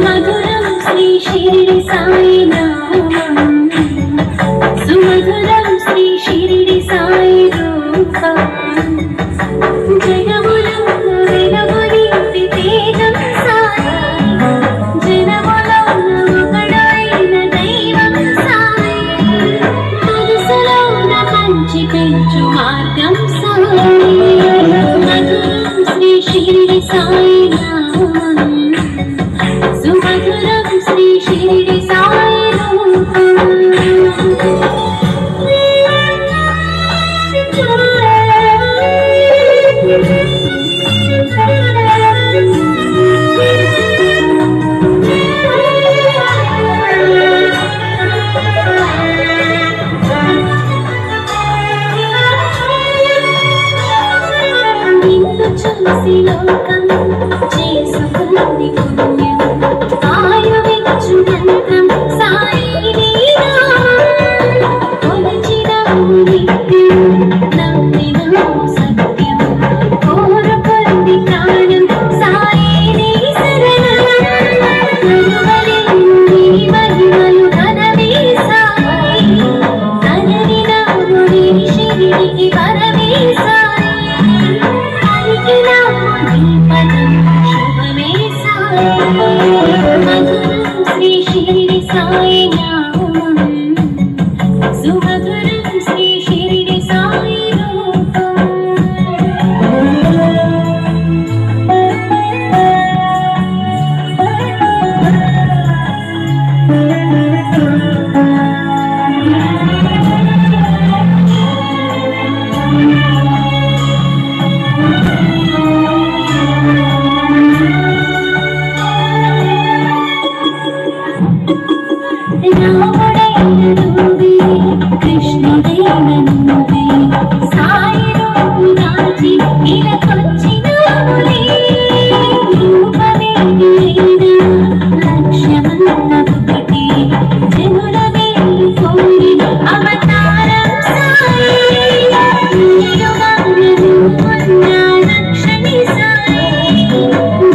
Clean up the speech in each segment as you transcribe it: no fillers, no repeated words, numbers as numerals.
మధురం శ్రీ షిరిడి సాయి నామం, సుమధురం శ్రీ షిరిడి సాయి రూపం, జగములో వెలుగునింటి తేజం సాయి, జనములో ఒకడైన దైవం సాయి, మనసులోన మంచి పెంచు మార్గం సాయి. మధురం శ్రీ షిరిడి సాయి నామం, సుమధురం శ్రీ షిరిడి సాయి రూపం. నిన్ను చూసి లోకం చేసుకుంది పుణ్యం, ఆయువిచ్చు మంత్రం సాయి నీ నామం, కొలిచినాము నిత్యం నమ్మినాము సత్యం, కోరుకుంది ప్రాణం సాయి నీ శరణం, నలువలేని నీ మహిమలు ఘనమే సాయి, కనవినాము నీ షిరిడికి వరమే సాయి, పలికినాము నీ పదం శుభమే సాయి. మధురం శ్రీ షిరిడి సాయి నామం, సుమధురం శ్రీ షిరిడి సాయి రూపం. రాముడైన నువ్వే, కృష్ణుడైన నువ్వే, సాయి రూపు దాల్చి ఇలకొచ్చినావులే, రూపమే నీదైనా లక్ష్యమన్న ఒకటే, జనుల మేలు కోరి అవతారం సాయి, నిలువన నువ్వున్న రక్షణి సాయి,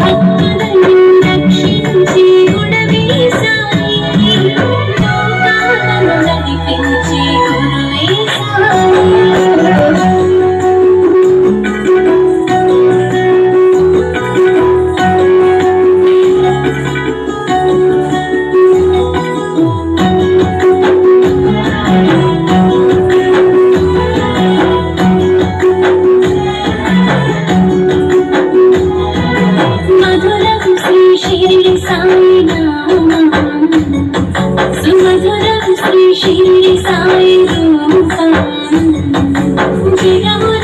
భక్తులను రక్షించే గుణమే సాయి, లోకాలను నడిపించే గురువే సాయి. మధురం శ్రీ షిరిడి సాయి నామం, సుమధురం శ్రీ షిరిడి సాయి రూపం, జగములో